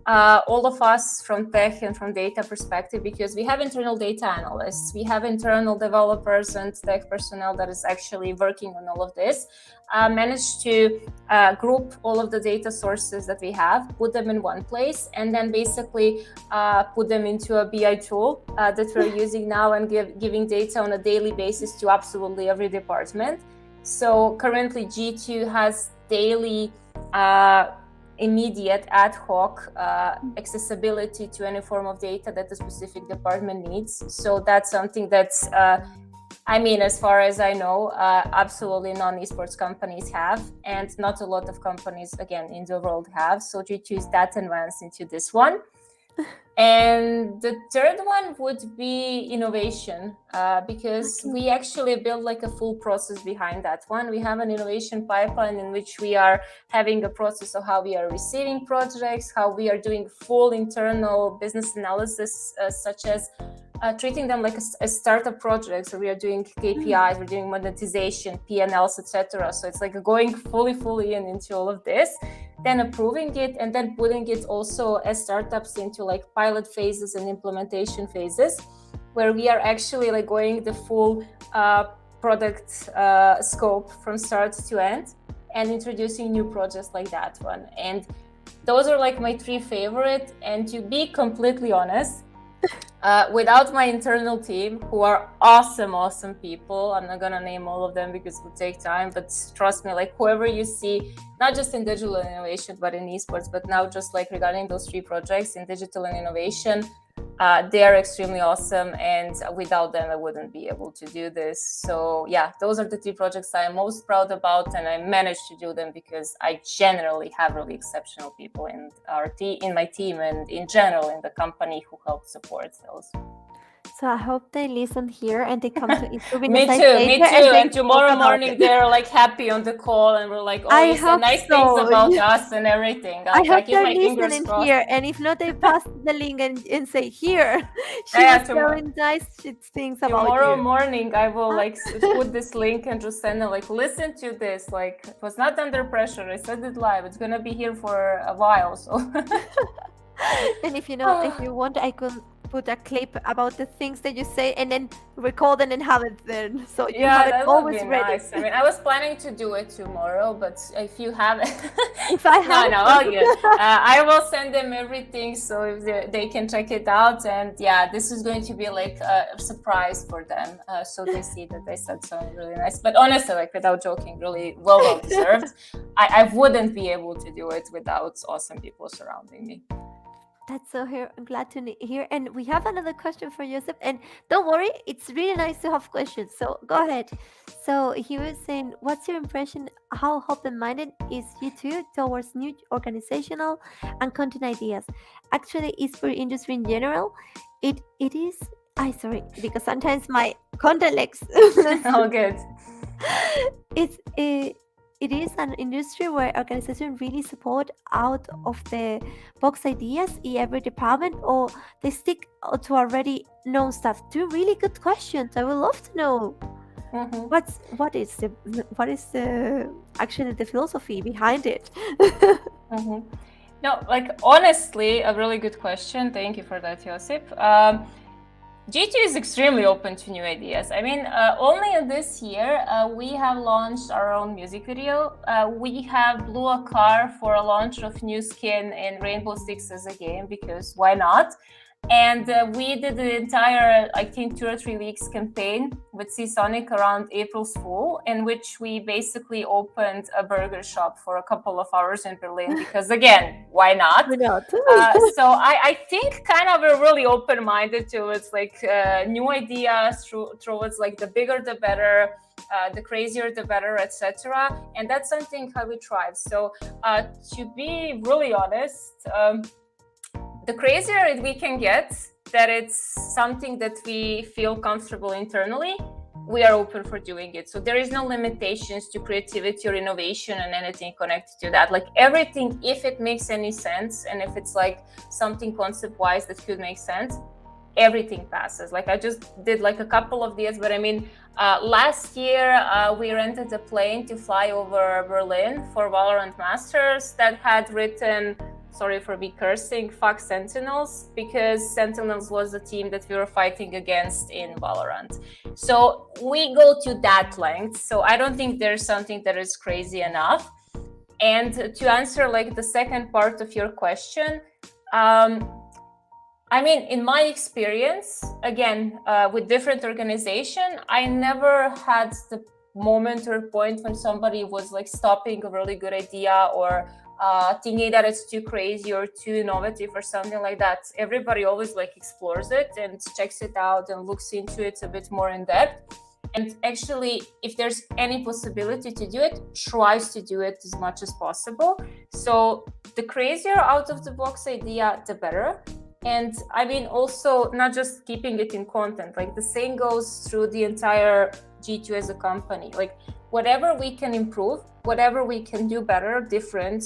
all of us from tech and from data perspective, because we have internal data analysts, we have internal developers and tech personnel that is actually working on all of this, managed to group all of the data sources that we have, put them in one place, and then basically put them into a BI tool that we're using now and giving data on a daily basis to absolutely every department. So currently G2 has daily immediate ad hoc accessibility to any form of data that the specific department needs. So that's something that's, I mean, as far as I know, absolutely non-esports companies have, and not a lot of companies, again, in the world have. So G2 is that advanced into this one. And the third one would be innovation, because we actually build like a full process behind that one. We have an innovation pipeline in which we are having a process of how we are receiving projects, how we are doing full internal business analysis, such as treating them like a startup project. So we are doing KPIs, we're doing monetization, P&Ls, etc. So it's like going fully into all of this, then approving it, and then putting it also as startups into like pilot phases and implementation phases, where we are actually like going the full product scope from start to end and introducing new projects like that one. And those are like my three favorite. And to be completely honest, without my internal team, who are awesome people, I'm not gonna name all of them because it would take time, but trust me, like whoever you see, not just in digital innovation, but in esports, but now just like regarding those three projects in digital and innovation, they are extremely awesome, and without them I wouldn't be able to do this. So yeah, those are the three projects I'm most proud about, and I managed to do them because I generally have really exceptional people in in my team and in general in the company who help support those. So I hope they listen here and they come to improving Me too. And tomorrow morning they're like happy on the call and we're like, oh, you said nice things about us and everything. I hope they're listening here, and if not, they pass the link and say, here, she was telling nice things about you. Tomorrow morning I will like put this link and just send them like, listen to this, like it was not under pressure, I said it live, it's gonna be here for a while. So and if you want, I could put a clip about the things that you say and then record and then have it there, so you have it always ready. Nice. I mean, I was planning to do it tomorrow, but if you have it, if I have all good. I will send them everything so if they can check it out. And yeah, this is going to be like a surprise for them, so they see that I said something really nice. But honestly, like without joking, really well deserved. I wouldn't be able to do it without awesome people surrounding me. That's so I'm glad to hear. And we have another question for Joseph. And don't worry, it's really nice to have questions. So go ahead. So he was saying, what's your impression? How open-minded is G2 towards new organizational and content ideas? Actually, esports industry in general, it is. Sorry, because sometimes my content leaks. Oh, good. It is an industry where organizations really support out of the box ideas in every department, or they stick to already known stuff. Two really good questions. I would love to know what is the actually the philosophy behind it. No, like honestly, a really good question. Thank you for that, Josip. G2 is extremely open to new ideas. I mean, only in this year, we have launched our own music video. We have blew a car for a launch of new skin in Rainbow Six as a game, because why not? And we did the entire, I think, 2 or 3 weeks campaign with Seasonic around April's Fool, in which we basically opened a burger shop for a couple of hours in Berlin, because again, why not? Why not? So I think kind of we're really open-minded towards like new ideas, towards like the bigger the better, the crazier the better, etc. And that's something how we thrive. So to be really honest, the crazier we can get, that it's something that we feel comfortable internally, we are open for doing it. So there is no limitations to creativity or innovation and anything connected to that. Like everything, if it makes any sense, and if it's like something concept-wise that could make sense, everything passes. Like I just did like a couple of these, but I mean, last year we rented a plane to fly over Berlin for Valorant Masters that had written, sorry for me cursing, fuck Sentinels, because Sentinels was the team that we were fighting against in Valorant. So we go to that length. So I don't think there's something that is crazy enough. And to answer like the second part of your question, I mean, in my experience, again, with different organization, I never had the moment or point when somebody was like stopping a really good idea or thinking that it's too crazy or too innovative or something like that. Everybody always like explores it and checks it out and looks into it a bit more in depth. And actually, if there's any possibility to do it, tries to do it as much as possible. So the crazier out of the box idea, the better. And I mean, also not just keeping it in content, like the same goes through the entire G2 as a company. Like whatever we can improve, whatever we can do better, different,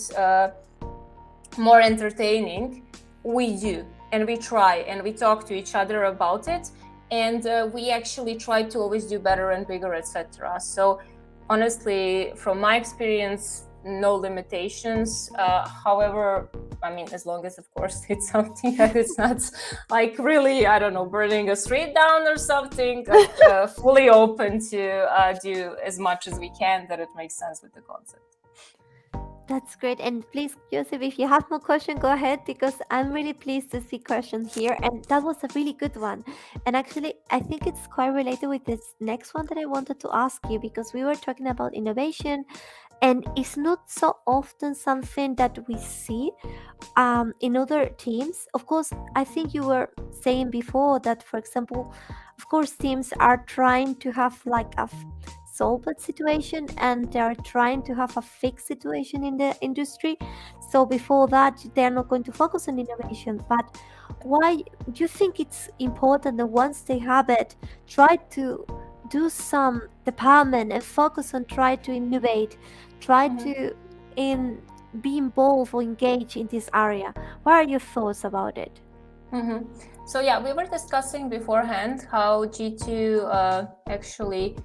more entertaining, we do. And we try and we talk to each other about it. And we actually try to always do better and bigger, etc. So honestly, from my experience, no limitations. However, I mean, as long as, of course, it's something that it's not like really, I don't know, burning a street down or something, fully open to do as much as we can that it makes sense with the concept. That's great. And please, Joseph, if you have more question, go ahead, because I'm really pleased to see questions here. And that was a really good one. And actually, I think it's quite related with this next one that I wanted to ask you, because we were talking about innovation, and it's not so often something that we see in other teams. Of course, I think you were saying before that, for example, of course, teams are trying to have like a solved situation, and they are trying to have a fixed situation in the industry. So before that, they are not going to focus on innovation. But why do you think it's important that once they have it, try to do some department and focus on try to innovate, try to be involved or engage in this area? What are your thoughts about it? So yeah, we were discussing beforehand how G2 actually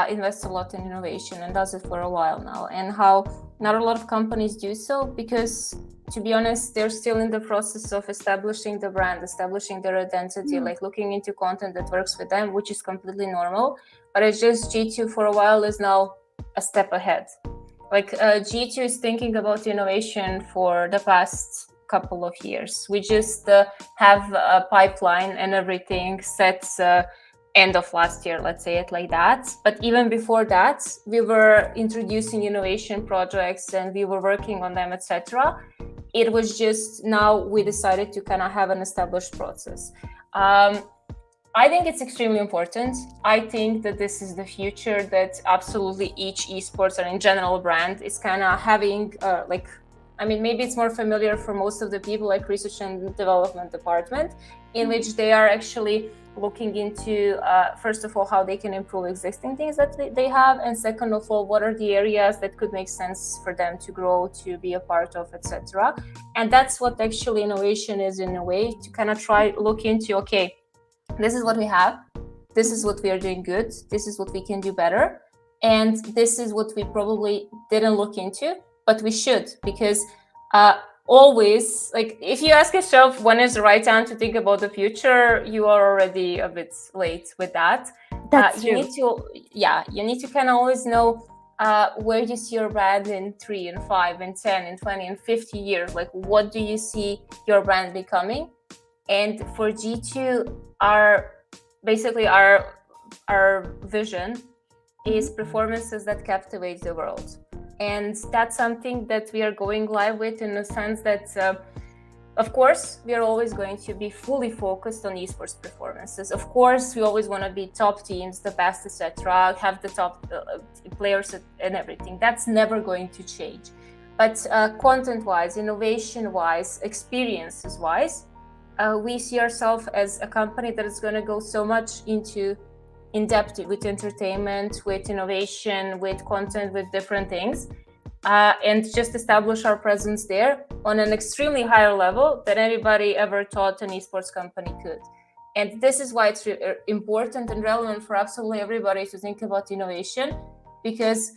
invests a lot in innovation and does it for a while now, and how not a lot of companies do so because, to be honest, they're still in the process of establishing the brand, establishing their identity, like looking into content that works with them, which is completely normal. But it's just G2 for a while is now a step ahead. Like G2 is thinking about innovation for the past couple of years. We just have a pipeline and everything set end of last year, let's say it like that. But even before that, we were introducing innovation projects and we were working on them, etc. It was just now we decided to kind of have an established process. I think it's extremely important. I think that this is the future, that absolutely each esports or in general brand is kind of having like, I mean, maybe it's more familiar for most of the people, like research and development department, in which they are actually looking into, first of all, how they can improve existing things that they have, and second of all, what are the areas that could make sense for them to grow, to be a part of, etc. And that's what actually innovation is, in a way, to kind of try look into, okay, this is what we have, this is what we are doing good, this is what we can do better, and this is what we probably didn't look into, but we should, because always, like, if you ask yourself when is the right time to think about the future, you are already a bit late with that. That's you true. you need to kind of always know where you see your brand in 3 and 5 and 10 and 20 and 50 years. Like, what do you see your brand becoming? And for G2, our vision is performances that captivate the world. And that's something that we are going live with, in the sense that, of course, we are always going to be fully focused on esports performances. Of course, we always want to be top teams, the best, etc., have the top players and everything. That's never going to change. But content-wise, innovation-wise, experiences-wise, we see ourselves as a company that is going to go so much into in depth with entertainment, with innovation, with content, with different things, and just establish our presence there on an extremely higher level than anybody ever thought an esports company could. And this is why it's important and relevant for absolutely everybody to think about innovation, because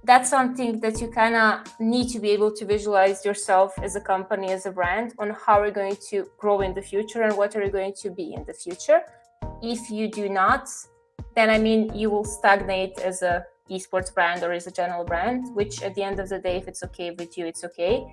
that's something that you kind of need to be able to visualize yourself as a company, as a brand, on how we're going to grow in the future and what are you going to be in the future. If you do not, then I mean, you will stagnate as a esports brand or as a general brand, which at the end of the day, if it's okay with you, it's okay.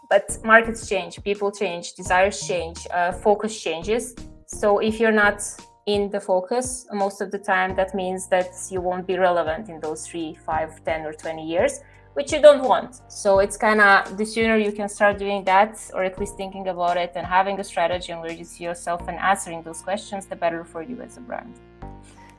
But markets change, people change, desires change, focus changes. So if you're not in the focus, most of the time, that means that you won't be relevant in those 3, 5, 10, or 20 years, which you don't want. So it's kind of, the sooner you can start doing that, or at least thinking about it and having a strategy on where you see yourself and answering those questions, the better for you as a brand.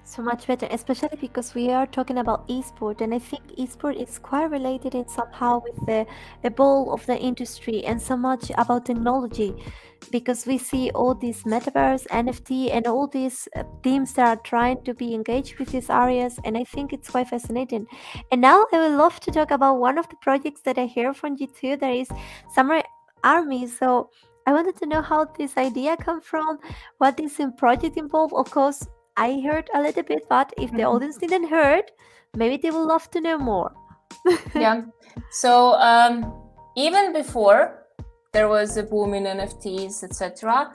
So much better, especially because we are talking about esport, and I think esport is quite related in somehow with the evolve of the industry and so much about technology, because we see all these metaverse, NFT, and all these teams that are trying to be engaged with these areas, and I think it's quite fascinating. And now I would love to talk about one of the projects that I hear from G2, that is Summer Army. So I wanted to know how this idea come from, what is the project involved. Of course, I heard a little bit, but if the audience didn't heard, maybe they would love to know more. Yeah. So even before there was a boom in NFTs, etc.,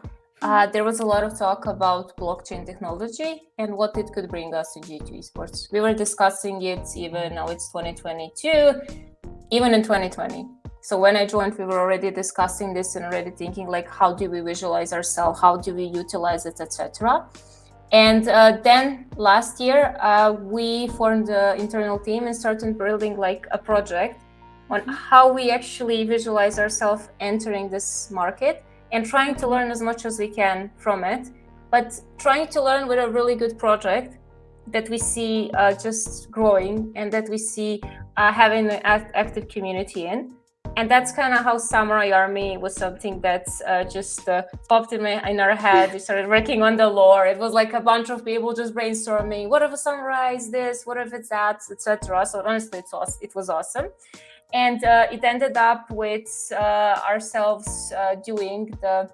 there was a lot of talk about blockchain technology and what it could bring us in G2 Esports. We were discussing it even now it's 2022, even in 2020. So when I joined, we were already discussing this and already thinking like, how do we visualize ourselves? How do we utilize it, etc. And then last year, we formed an internal team and started building like a project on how we actually visualize ourselves entering this market and trying to learn as much as we can from it, but trying to learn with a really good project that we see just growing and that we see having an active community in. And that's kind of how Samurai Army was something that just popped in our head. We started working on the lore. It was like a bunch of people just brainstorming. What if a samurai is this? What if it's that, etc. So honestly, it was awesome. And it ended up with ourselves doing the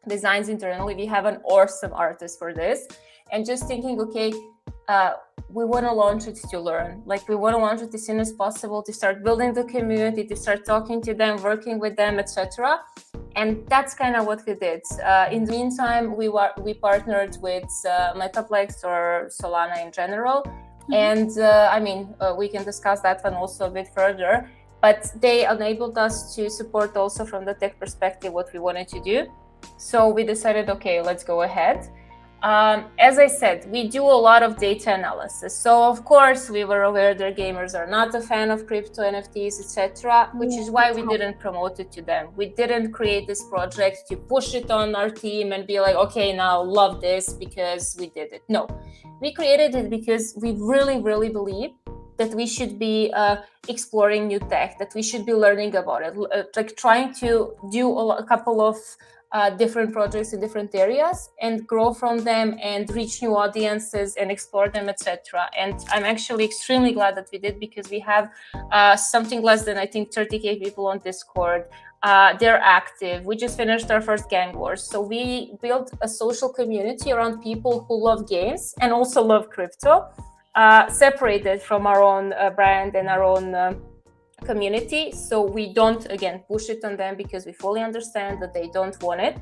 designs internally. We have an awesome artist for this. And just thinking, okay, we want to launch it to learn. Like we want to launch it as soon as possible to start building the community, to start talking to them, working with them, etc. And that's kind of what we did. In the meantime, we partnered with Metaplex or Solana in general. And I mean, we can discuss that one also a bit further. But they enabled us to support also from the tech perspective what we wanted to do. So we decided, okay, let's go ahead. As I said, we do a lot of data analysis. So of course, we were aware that gamers are not a fan of crypto, NFTs, etc., which is why we didn't promote it to them. We didn't create this project to push it on our team and be like, okay, now love this because we did it. No, we created it because we really, really believe that we should be exploring new tech, that we should be learning about it, like trying to do a couple of different projects in different areas and grow from them and reach new audiences and explore them, etc. And I'm actually extremely glad that we did, because we have something less than, I think, 30K people on Discord. They're active. We just finished our first gang wars. So we built a social community around people who love games and also love crypto, separated from our own brand and our own community. So we don't, again, push it on them because we fully understand that they don't want it.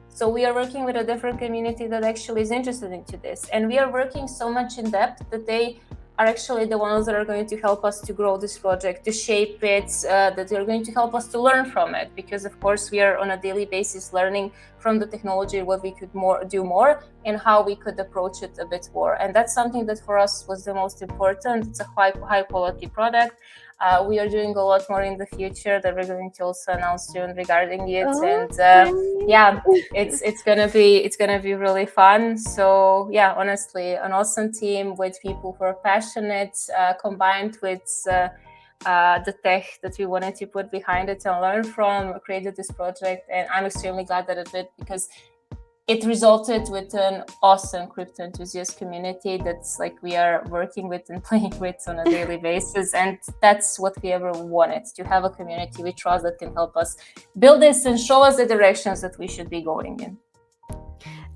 So we are working with a different community that actually is interested into this. And we are working so much in depth that they are actually the ones that are going to help us to grow this project, to shape it, that they're going to help us to learn from it. Because of course, we are on a daily basis learning from the technology what we could do more and how we could approach it a bit more. And that's something that for us was the most important. It's a high quality product. We are doing a lot more in the future that we're going to also announce soon regarding it. And yeah, it's gonna be really fun. So yeah, honestly, an awesome team with people who are passionate, combined with the tech that we wanted to put behind it and learn from, created this project. And I'm extremely glad that it did, because it resulted with an awesome crypto enthusiast community that's like we are working with and playing with on a daily basis. And that's what we ever wanted, to have a community we trust that can help us build this and show us the directions that we should be going in.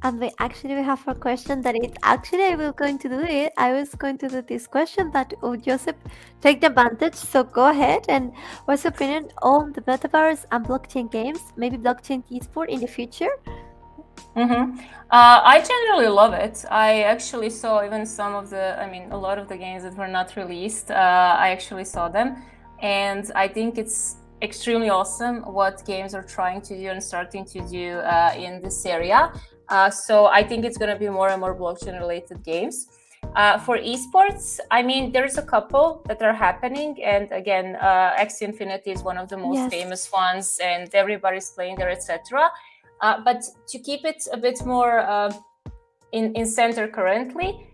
And we have a question that it actually I was going to do it. I was going to do this question, but Joseph take the advantage. So go ahead. And what's your opinion on the metaverse and blockchain games? Maybe blockchain esport in the future? I generally love it. I actually saw even some of a lot of the games that were not released. I actually saw them, and I think it's extremely awesome what games are trying to do and starting to do in this area. So I think it's going to be more and more blockchain related games. For esports, I mean, there's a couple that are happening, and again, Axie Infinity is one of the most famous ones, and everybody's playing there, etc. But to keep it a bit more in center currently,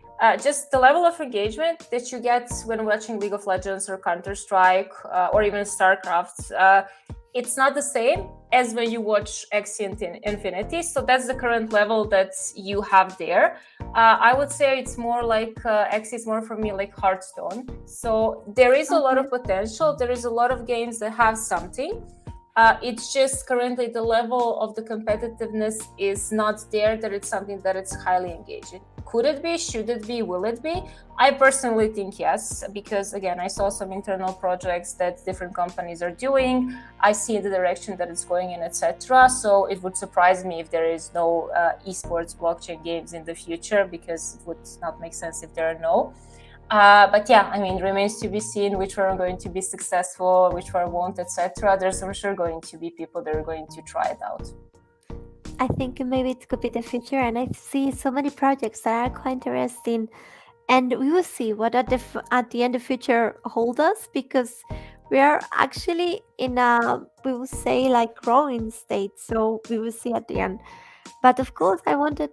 just the level of engagement that you get when watching League of Legends or Counter-Strike or even StarCraft, it's not the same as when you watch Axie Infinity. So that's the current level that you have there. I would say it's more like Axie is more for me like Hearthstone. So there is a lot of potential. There is a lot of games that have something. It's just currently the level of the competitiveness is not there, that it's something that it's highly engaging. Could it be? Should it be? Will it be? I personally think yes, because again, I saw some internal projects that different companies are doing. I see the direction that it's going in, etc. So it would surprise me if there is no esports blockchain games in the future, because it would not make sense if there are no. But yeah, I mean, remains to be seen which one are going to be successful, which one won't, etc. There's for sure going to be people that are going to try it out. I think maybe it could be the future, and I see so many projects that are quite interesting, and we will see what at the end the future hold us, because we are actually in a, we will say, like growing state. So we will see at the end. But of course, I wanted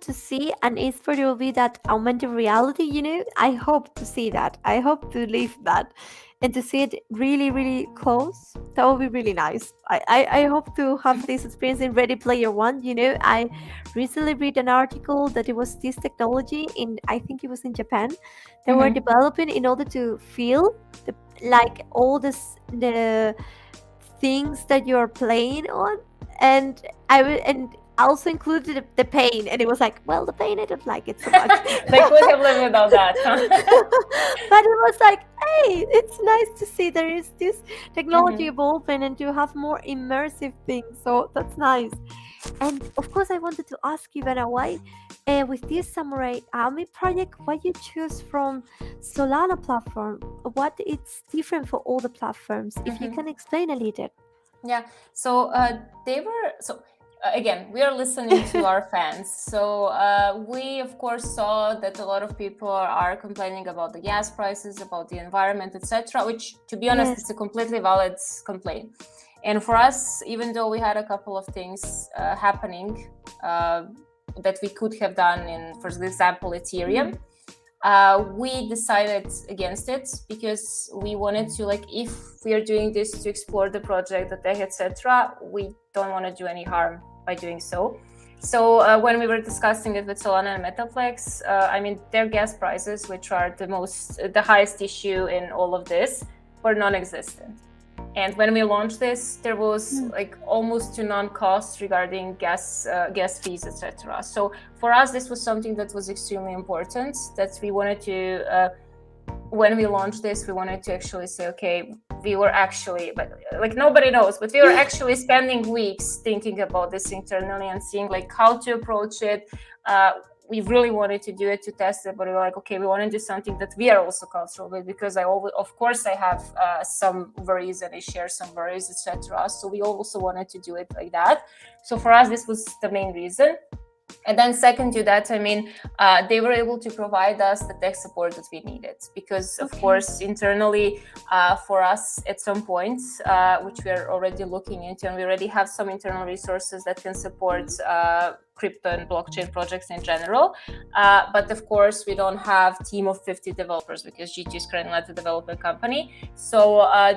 to see an esport will be that augmented reality. I hope to see that. I hope to live that, and to see it really, really close. That would be really nice. I hope to have this experience in Ready Player One. I recently read an article that it was this technology I think it was in Japan, they were developing in order to feel like all the things that you're playing on, and also included the pain, and it was like, well, the pain I don't like it so much. They could have lived without that. But it was like, hey, it's nice to see there is this technology evolving and to have more immersive things. So that's nice. And of course, I wanted to ask you, Ivana, why with this Samurai Army project, why you choose from Solana platform? What it's different for all the platforms? If you can explain a little. Yeah. So again, we are listening to our fans. So we, of course, saw that a lot of people are complaining about the gas prices, about the environment, etc., which, to be honest, it's a completely valid complaint. And for us, even though we had a couple of things happening that we could have done in, for example, Ethereum, we decided against it, because we wanted to, like, if we are doing this to explore the project, the tech, etc., we don't want to do any harm by doing so. So when we were discussing it with Solana and Metaplex, I mean, their gas prices, which are the highest issue in all of this, were non-existent. And when we launched this, there was like almost to none costs regarding gas fees, etc. So for us, this was something that was extremely important, that we wanted to, when we launched this, we wanted to actually say, okay, we were actually, but like nobody knows, but we were actually spending weeks thinking about this internally and seeing like how to approach it. We really wanted to do it, to test it, but we were like, okay, we want to do something that we are also comfortable with, because of course I have some worries and I share some worries, etc. So we also wanted to do it like that. So for us, this was the main reason. And then second to that, I mean, they were able to provide us the tech support that we needed, because of course, internally for us at some point, which we are already looking into, and we already have some internal resources that can support crypto and blockchain projects in general. But of course, we don't have a team of 50 developers because G2 is currently not a development company. So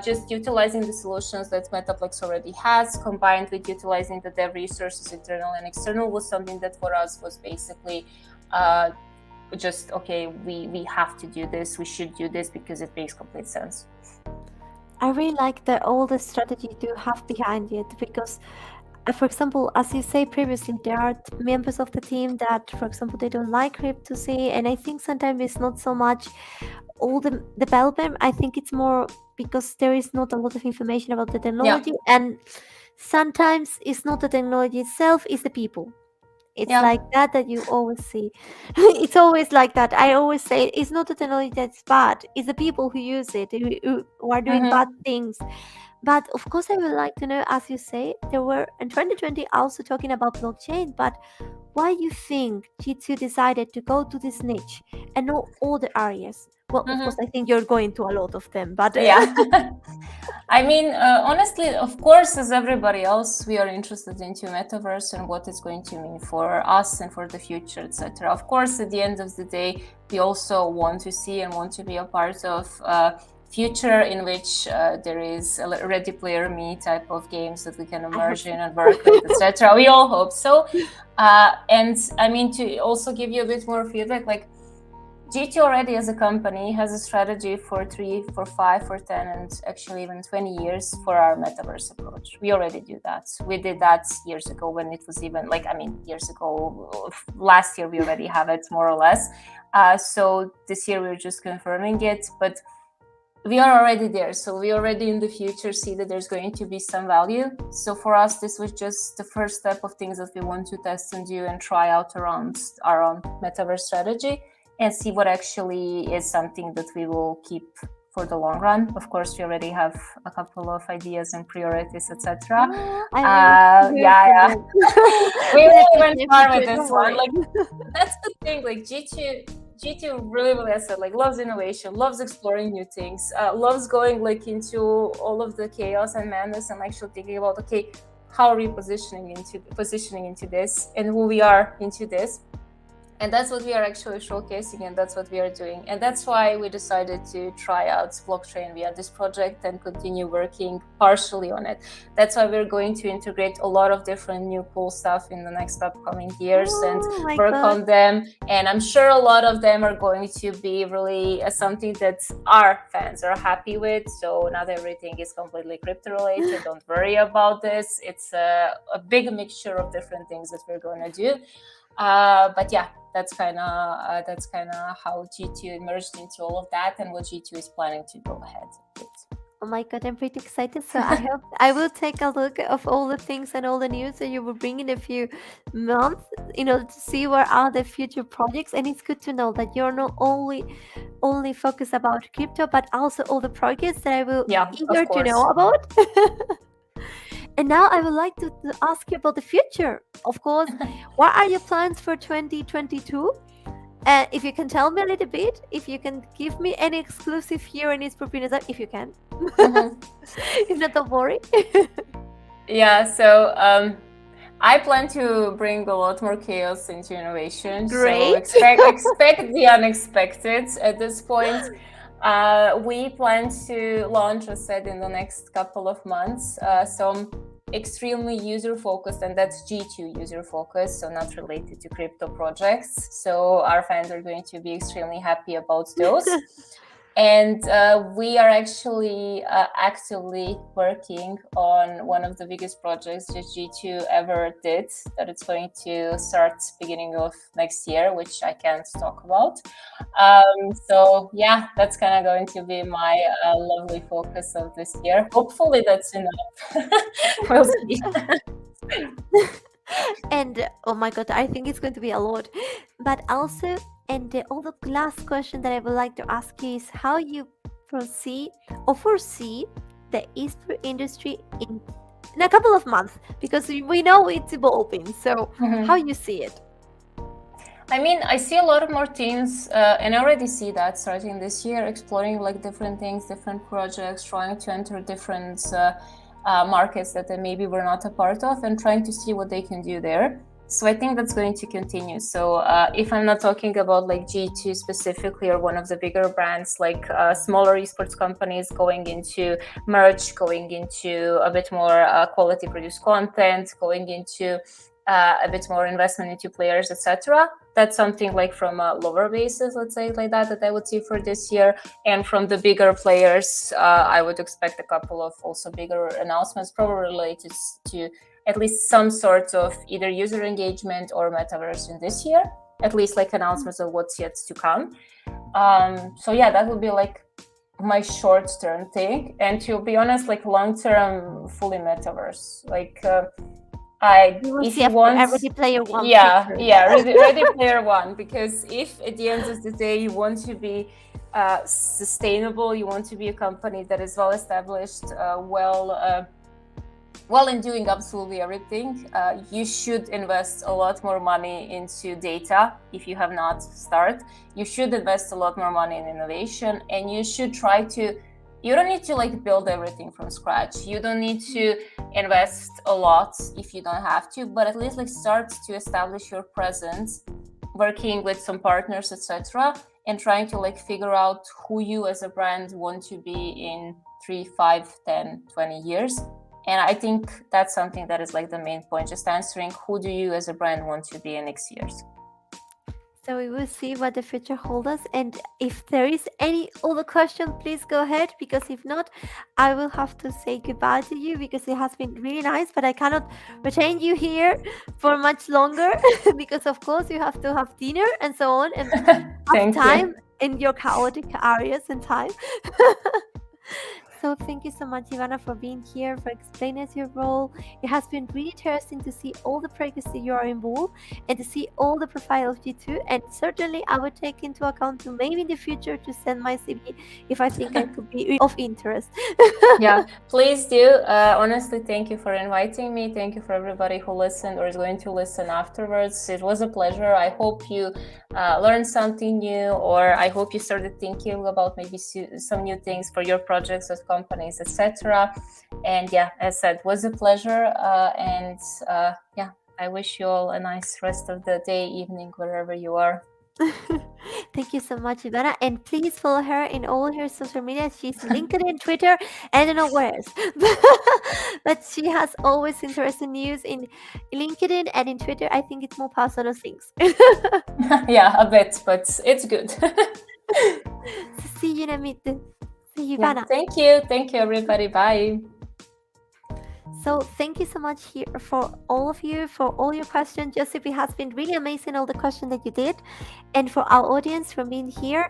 just utilizing the solutions that Metaplex already has, combined with utilizing the dev resources, internal and external, was something that for us was basically just, okay, we have to do this, we should do this because it makes complete sense. I really like all the strategy you have behind it because, for example, as you say previously, there are members of the team that, for example, they don't like crypto, and I think sometimes it's not so much all the development. I think it's more because there is not a lot of information about the technology, and sometimes it's not the technology itself, it's the people. It's like that you always see. It's always like that. I always say it's not the technology that's bad, it's the people who use it, who are doing bad things. But of course, I would like to know, as you say, there were in 2020 also talking about blockchain, but why you think G2 decided to go to this niche and not all the areas? Well, of course, I think you're going to a lot of them, but I mean, honestly, of course, as everybody else, we are interested into metaverse and what it's going to mean for us and for the future, etc. Of course, at the end of the day, we also want to see and want to be a part of future in which there is a Ready Player Me type of games that we can immerse in and work with, etc. We all hope so. And I mean, to also give you a bit more feedback, like G2 already as a company has a strategy for 3, for 5, for 10, and actually even 20 years for our metaverse approach. We already do that. We did that years ago when it was even years ago, last year we already have it more or less. So this year we're just confirming it, but we are already there. So we already in the future see that there's going to be some value. So for us, this was just the first step of things that we want to test and do and try out around our own metaverse strategy, and see what actually is something that we will keep for the long run. Of course, we already have a couple of ideas and priorities, etc. We really went far with this one. Like, that's the thing. Like G2 really, as I said, like, loves innovation, loves exploring new things, loves going like into all of the chaos and madness and actually thinking about, okay, how are we positioning into this and who we are into this. And that's what we are actually showcasing, and that's what we are doing. And that's why we decided to try out blockchain via this project and continue working partially on it. That's why we're going to integrate a lot of different new cool stuff in the next upcoming years and work on them. And I'm sure a lot of them are going to be really something that our fans are happy with. So not everything is completely crypto related. Don't worry about this. It's a big mixture of different things that we're going to do. But yeah, that's kind of how G2 emerged into all of that and what G2 is planning to go ahead with. Oh my god, I'm pretty excited. So I hope I will take a look of all the things and all the news that you will bring in a few months, to see where are the future projects. And it's good to know that you're not only focused about crypto, but also all the projects that I will eager to know about. And now I would like to ask you about the future. Of course, what are your plans for 2022? If you can tell me a little bit, if you can give me any exclusive here in Esports, if you can. If not, don't worry. So I plan to bring a lot more chaos into innovation. Great. So expect the unexpected at this point. We plan to launch, as said, in the next couple of months, some extremely user-focused, and that's G2 user-focused, so not related to crypto projects. So our fans are going to be extremely happy about those. And we are actually actively working on one of the biggest projects that G2 ever did, that it's going to start beginning of next year, which I can't talk about. So yeah, that's kind of going to be my lovely focus of this year. Hopefully that's enough. We'll see. And oh my god, I think it's going to be a lot. But also, and the other last question that I would like to ask you is how you foresee the esports industry in a couple of months, because we know it's evolving. So how you see it? I mean, I see a lot of more teams, and I already see that starting this year, exploring like different things, different projects, trying to enter different markets that they maybe were not a part of, and trying to see what they can do there. So I think that's going to continue. So if I'm not talking about like G2 specifically or one of the bigger brands, like smaller esports companies going into merch, going into a bit more quality produced content, going into a bit more investment into players, etc. That's something like from a lower basis, let's say like that I would see for this year. And from the bigger players, I would expect a couple of also bigger announcements, probably related to at least some sort of either user engagement or metaverse in this year, at least like announcements of what's yet to come. So yeah, that would be like my short-term thing. And to be honest, like long-term, fully metaverse. Like if you want, Ready Player One. Ready Player One. Because if at the end of the day you want to be sustainable, you want to be a company that is well established, well in doing absolutely everything, you should invest a lot more money into data. If you have not started, you should invest a lot more money in innovation, and you should try to, you don't need to like build everything from scratch. You don't need to invest a lot if you don't have to, but at least like start to establish your presence, working with some partners, etc., and trying to like figure out who you as a brand want to be in 3, 5, 10, 20 years. And I think that's something that is like the main point, just answering who do you as a brand want to be in next years. So we will see what the future holds us. And if there is any other question, please go ahead, because if not, I will have to say goodbye to you, because it has been really nice, but I cannot retain you here for much longer because of course you have to have dinner and so on, and have time in your chaotic areas and time. So thank you so much, Ivana, for being here, for explaining your role. It has been really interesting to see all the projects that you are involved and to see all the profile of G2. And certainly I would take into account to maybe in the future to send my CV if I think I could be of interest. Yeah, please do. Honestly, thank you for inviting me. Thank you for everybody who listened or is going to listen afterwards. It was a pleasure. I hope you learned something new, or I hope you started thinking about maybe some new things for your projects with companies, etc. And yeah, as said, it was a pleasure. And yeah, I wish you all a nice rest of the day, evening, wherever you are. Thank you so much, Ivana, and please follow her in all her social media. She's LinkedIn, Twitter, I don't know where else, but she has always interesting news in LinkedIn and in Twitter. I think it's more personal things. Yeah, a bit, but it's good. See you, Namit. See you, Ivana. Yeah, thank you, everybody. Bye. So thank you so much here for all of you, for all your questions. Joseph, it has been really amazing, all the questions that you did, and for our audience for being here.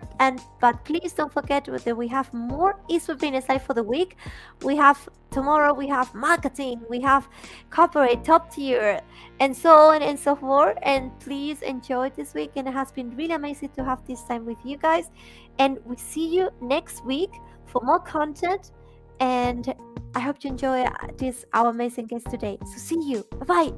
But please don't forget that we have more esports business live for the week. We have tomorrow, we have marketing, we have corporate, top tier, and so on and so forth. And please enjoy this week. And it has been really amazing to have this time with you guys. And we see you next week for more content. And I hope you enjoy our amazing guest today. So see you. Bye-bye.